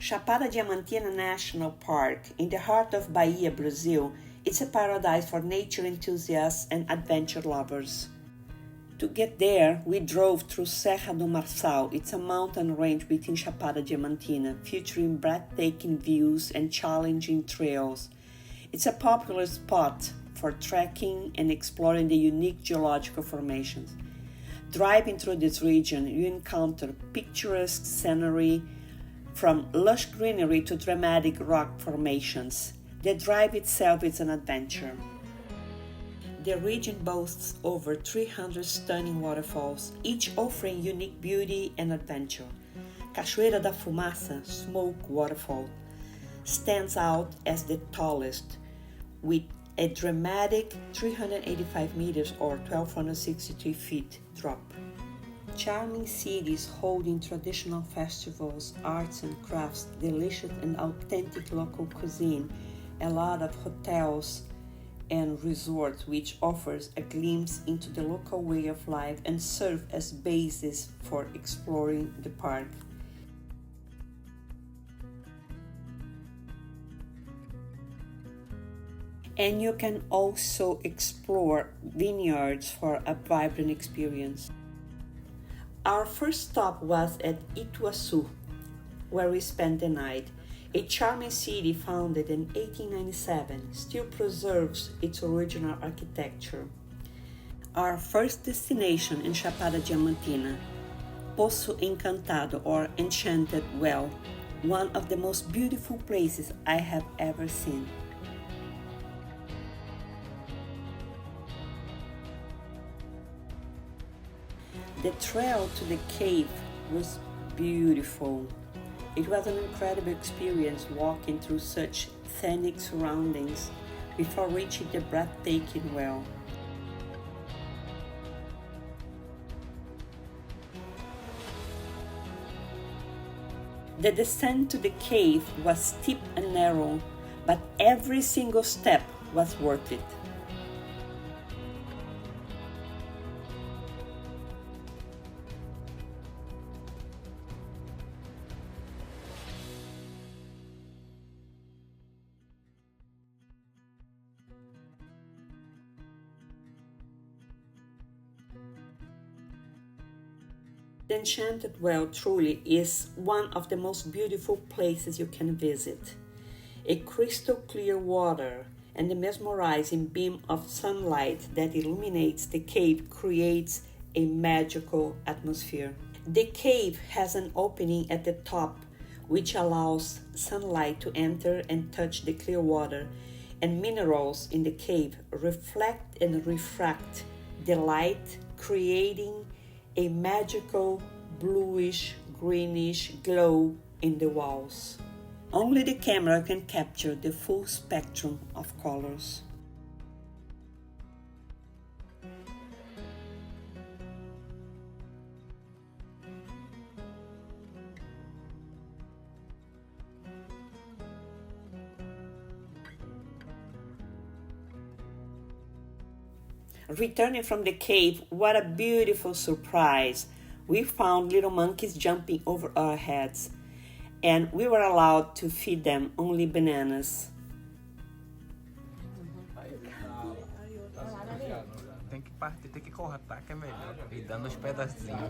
Chapada Diamantina National Park, in the heart of Bahia, Brazil, it's a paradise for nature enthusiasts and adventure lovers. To get there, we drove through Serra do Marçal. It's a mountain range between Chapada Diamantina, featuring breathtaking views and challenging trails. It's a popular spot for trekking and exploring the unique geological formations. Driving through this region, you encounter picturesque scenery, from lush greenery to dramatic rock formations. The drive itself is an adventure. The region boasts over 300 stunning waterfalls, each offering unique beauty and adventure. Cachoeira da Fumaça, Smoke Waterfall, stands out as the tallest, with a dramatic 385 meters or 1,263 feet drop. Charming cities holding traditional festivals, arts and crafts, delicious and authentic local cuisine, a lot of hotels and resorts which offers a glimpse into the local way of life and serve as basis for exploring the park. And you can also explore vineyards for a vibrant experience. Our first stop was at Ituaçu, where we spent the night. A charming city founded in 1897 still preserves its original architecture. Our first destination in Chapada Diamantina, Poço Encantado or Enchanted Well, one of the most beautiful places I have ever seen. The trail to the cave was beautiful. It was an incredible experience walking through such scenic surroundings before reaching the breathtaking well. The descent to the cave was steep and narrow, but every single step was worth it. The Enchanted Well truly is one of the most beautiful places you can visit. A crystal clear water and the mesmerizing beam of sunlight that illuminates the cave creates a magical atmosphere. The cave has an opening at the top which allows sunlight to enter and touch the clear water, and minerals in the cave reflect and refract the light, creating a magical bluish greenish glow in the walls. Only the camera can capture the full spectrum of colors. Returning from the cave, what a beautiful surprise! We found little monkeys jumping over our heads, and we were allowed to feed them only bananas. Tem que partir, tem que cortar que é melhor. E dando os pedacinhos.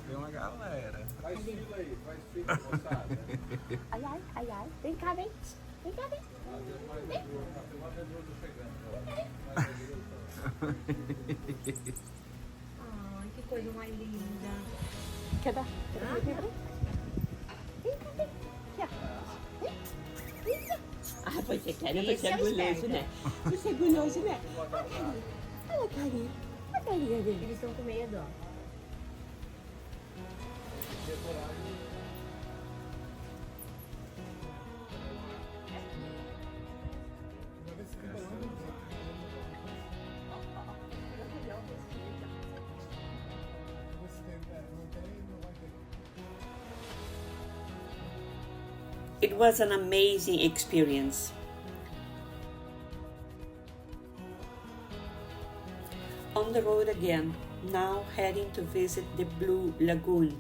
Tem uma galera. Faz fila aí, faz fila, moçada. Ai, vem cá, vem. Vem cá, vem. Ai, que coisa mais linda. Quer dar? Vem cá, vem. Aqui, ó. Ah, você quer, né? Você é guloso, né? Você é guloso, né? Olha a carinha. Olha a carinha dele. Eles estão com medo, ó. It was an amazing experience. On the road again, now heading to visit the Blue Lagoon.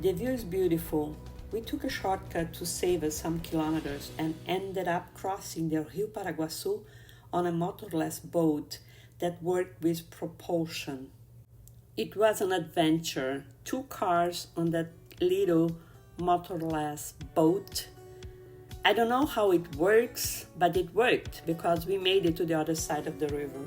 The view is beautiful, We took a shortcut to save us some kilometers and ended up crossing the Rio Paraguaçu on a motorless boat that worked with propulsion. It was an adventure. 2 cars on that little motorless boat. I don't know how it works, but it worked because we made it to the other side of the river.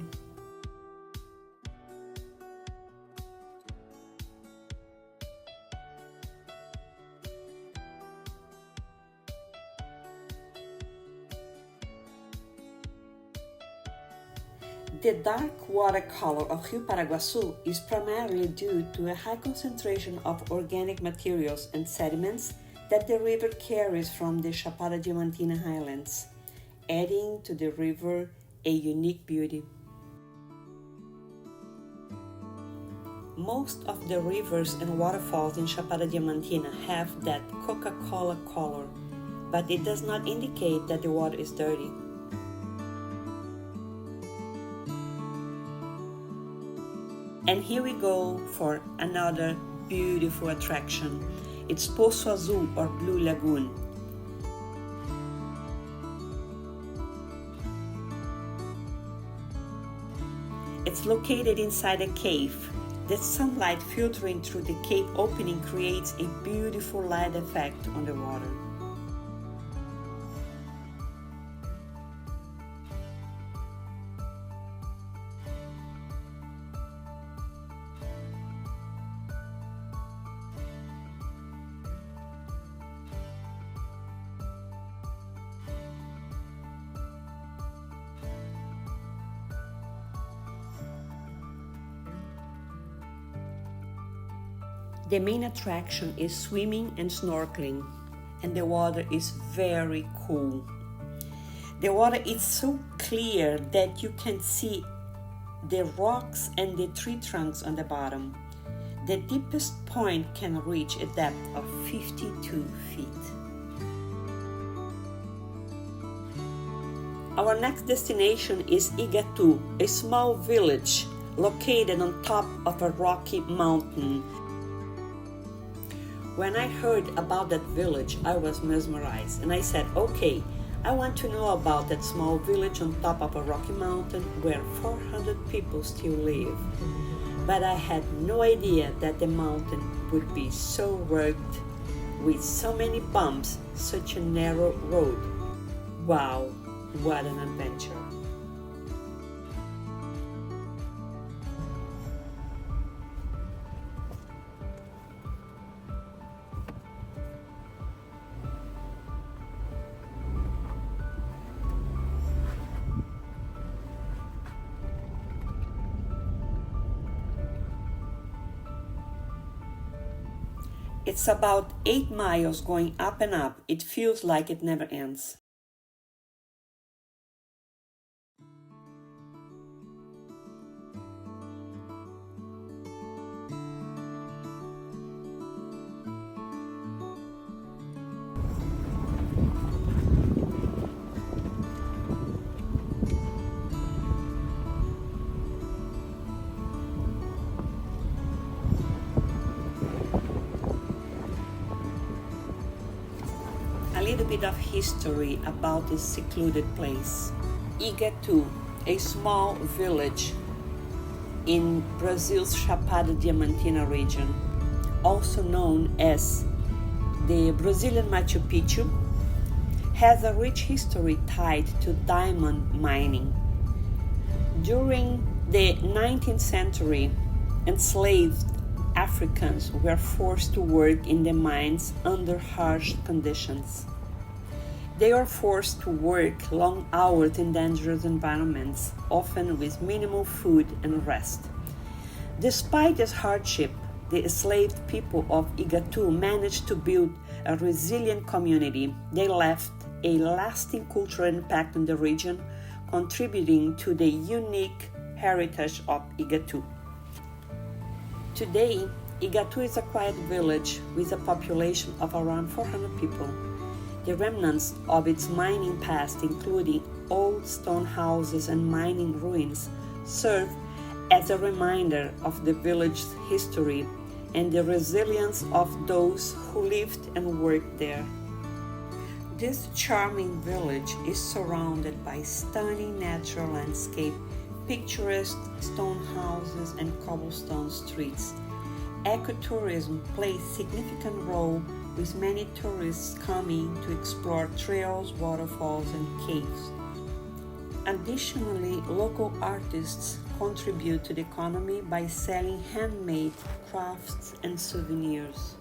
The dark watercolor of Rio Paraguaçu is primarily due to a high concentration of organic materials and sediments that the river carries from the Chapada Diamantina highlands, adding to the river a unique beauty. Most of the rivers and waterfalls in Chapada Diamantina have that Coca-Cola color, but it does not indicate that the water is dirty. And here we go for another beautiful attraction. It's Poço Azul or Blue Lagoon. It's located inside a cave. The sunlight filtering through the cave opening creates a beautiful light effect on the water. The main attraction is swimming and snorkeling, and the water is very cool. The water is so clear that you can see the rocks and the tree trunks on the bottom. The deepest point can reach a depth of 52 feet. Our next destination is Igatu, a small village located on top of a rocky mountain. When I heard about that village, I was mesmerized, and I said, okay, I want to know about that small village on top of a rocky mountain where 400 people still live. But I had no idea that the mountain would be so rugged, with so many bumps, such a narrow road. Wow, what an adventure! It's about 8 miles going up and up. It feels like it never ends. A little bit of history about this secluded place. Igatu, a small village in Brazil's Chapada Diamantina region, also known as the Brazilian Machu Picchu, has a rich history tied to diamond mining. During the 19th century, enslaved Africans were forced to work in the mines under harsh conditions. They were forced to work long hours in dangerous environments, often with minimal food and rest. Despite this hardship, the enslaved people of Igatu managed to build a resilient community. They left a lasting cultural impact in the region, contributing to the unique heritage of Igatu. Today, Igatu is a quiet village with a population of around 400 people. The remnants of its mining past, including old stone houses and mining ruins, serve as a reminder of the village's history and the resilience of those who lived and worked there. This charming village is surrounded by stunning natural landscape, picturesque stone houses, and cobblestone streets. Ecotourism plays a significant role, with many tourists coming to explore trails, waterfalls, and caves. Additionally, local artists contribute to the economy by selling handmade crafts and souvenirs.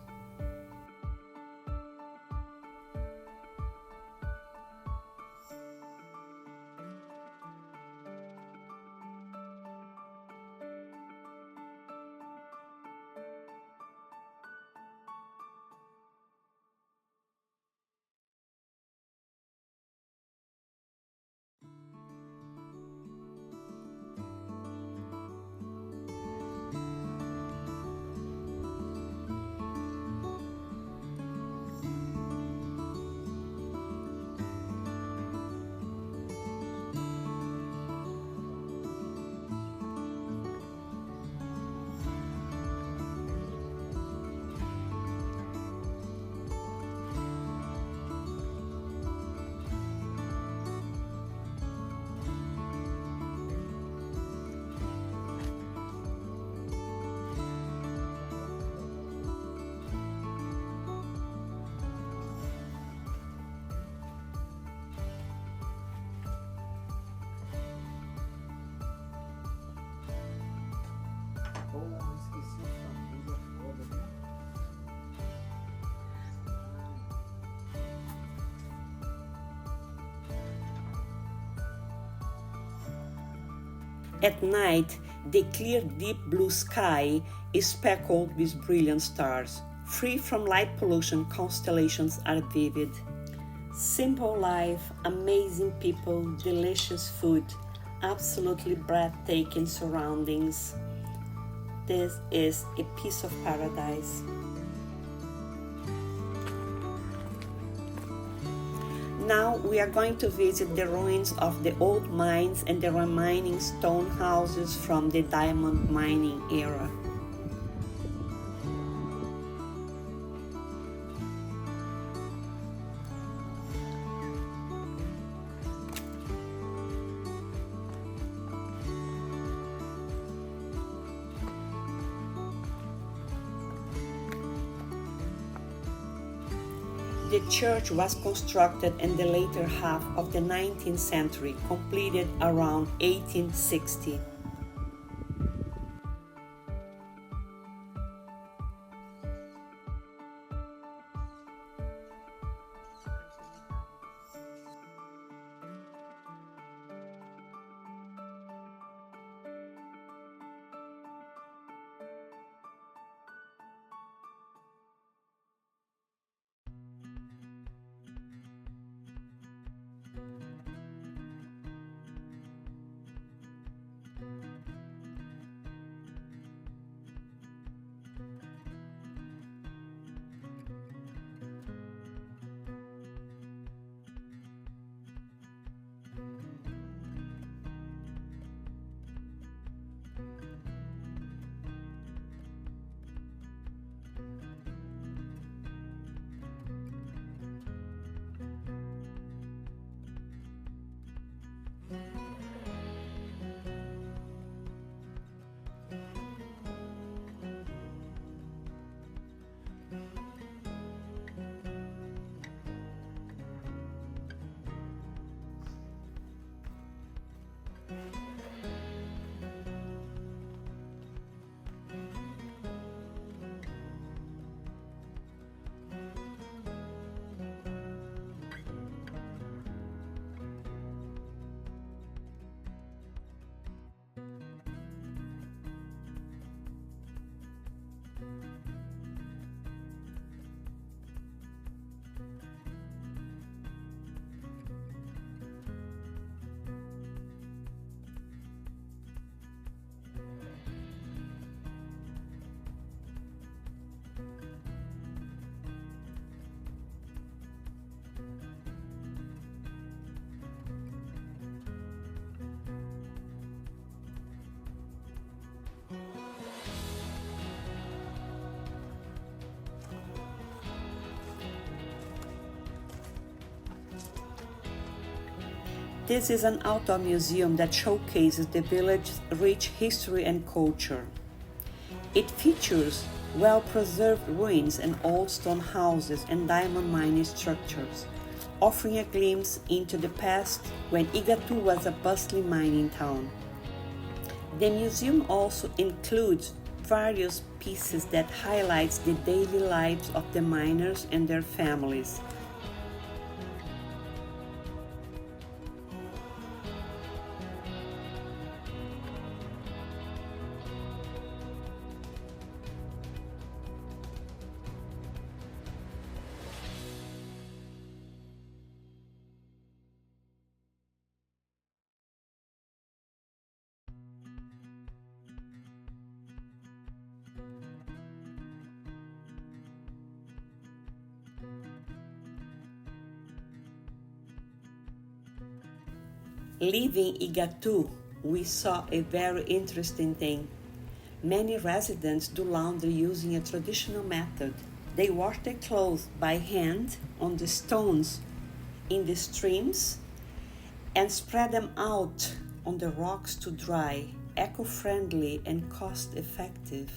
At night, the clear deep blue sky is speckled with brilliant stars. Free from light pollution, constellations are vivid. Simple life, amazing people, delicious food, absolutely breathtaking surroundings. This is a piece of paradise. Now we are going to visit the ruins of the old mines and the remaining stone houses from the diamond mining era. The church was constructed in the later half of the 19th century, completed around 1860. This is an outdoor museum that showcases the village's rich history and culture. It features well-preserved ruins and old stone houses and diamond mining structures, offering a glimpse into the past when Igatu was a bustling mining town. The museum also includes various pieces that highlights the daily lives of the miners and their families. Leaving Igatu, we saw a very interesting thing. Many residents do laundry using a traditional method. They wash their clothes by hand on the stones in the streams and spread them out on the rocks to dry, eco-friendly and cost-effective.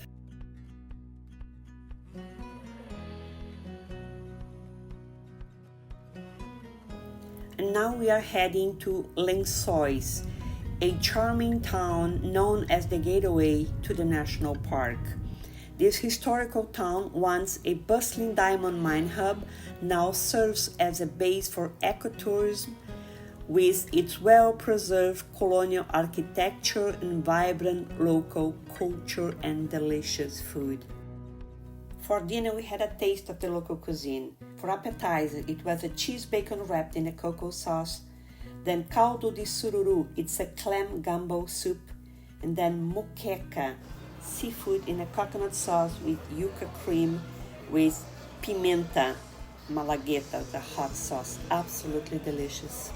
And now we are heading to Lençóis, a charming town known as the gateway to the national park. This historical town, once a bustling diamond mine hub, now serves as a base for ecotourism with its well-preserved colonial architecture and vibrant local culture and delicious food. For dinner, we had a taste of the local cuisine. For appetizer, it was a cheese bacon wrapped in a cocoa sauce. Then caldo de sururu, it's a clam gumbo soup. And then moqueca, seafood in a coconut sauce with yuca cream with pimenta malagueta, the hot sauce. Absolutely delicious.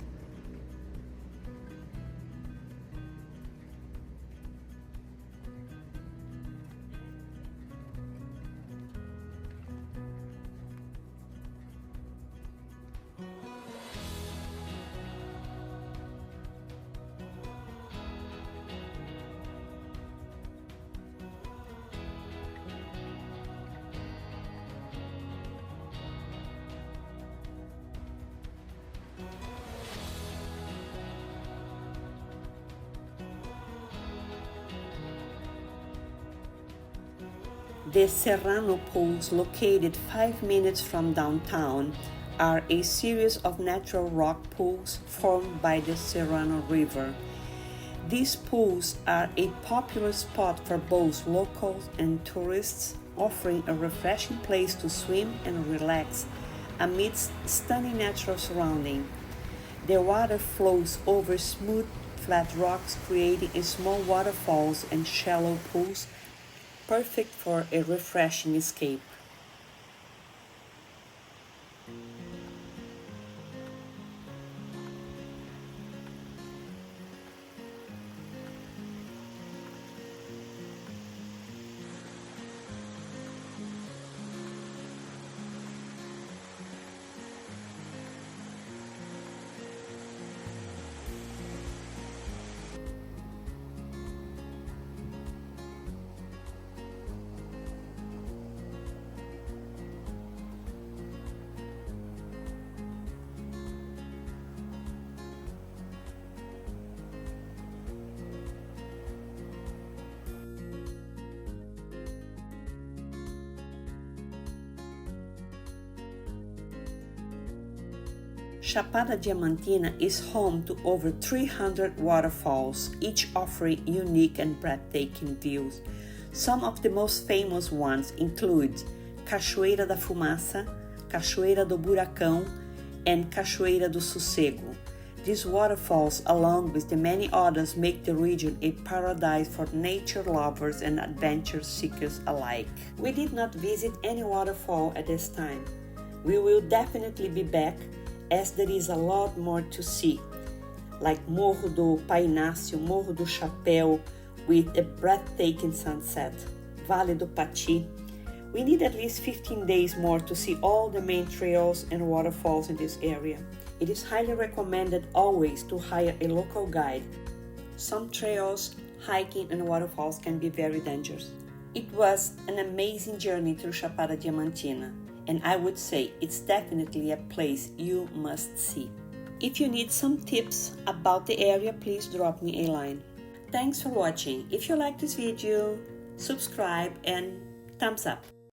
The Serrano Pools, located 5 minutes from downtown, are a series of natural rock pools formed by the Serrano River. These pools are a popular spot for both locals and tourists, offering a refreshing place to swim and relax amidst stunning natural surroundings. The water flows over smooth, flat rocks, creating small waterfalls and shallow pools, perfect for a refreshing escape. Chapada Diamantina is home to over 300 waterfalls, each offering unique and breathtaking views. Some of the most famous ones include Cachoeira da Fumaça, Cachoeira do Buracão, and Cachoeira do Sossego. These waterfalls, along with the many others, make the region a paradise for nature lovers and adventure seekers alike. We did not visit any waterfall at this time. We will definitely be back, as there is a lot more to see, like Morro do Painácio, Morro do Chapéu, with a breathtaking sunset, Vale do Pati, We need at least 15 days more to see all the main trails and waterfalls in this area. It is highly recommended always to hire a local guide. Some trails, hiking, and waterfalls can be very dangerous. It was an amazing journey through Chapada Diamantina, and I would say it's definitely a place you must see. If you need some tips about the area, please drop me a line. Thanks for watching. If you like this video, subscribe and thumbs up.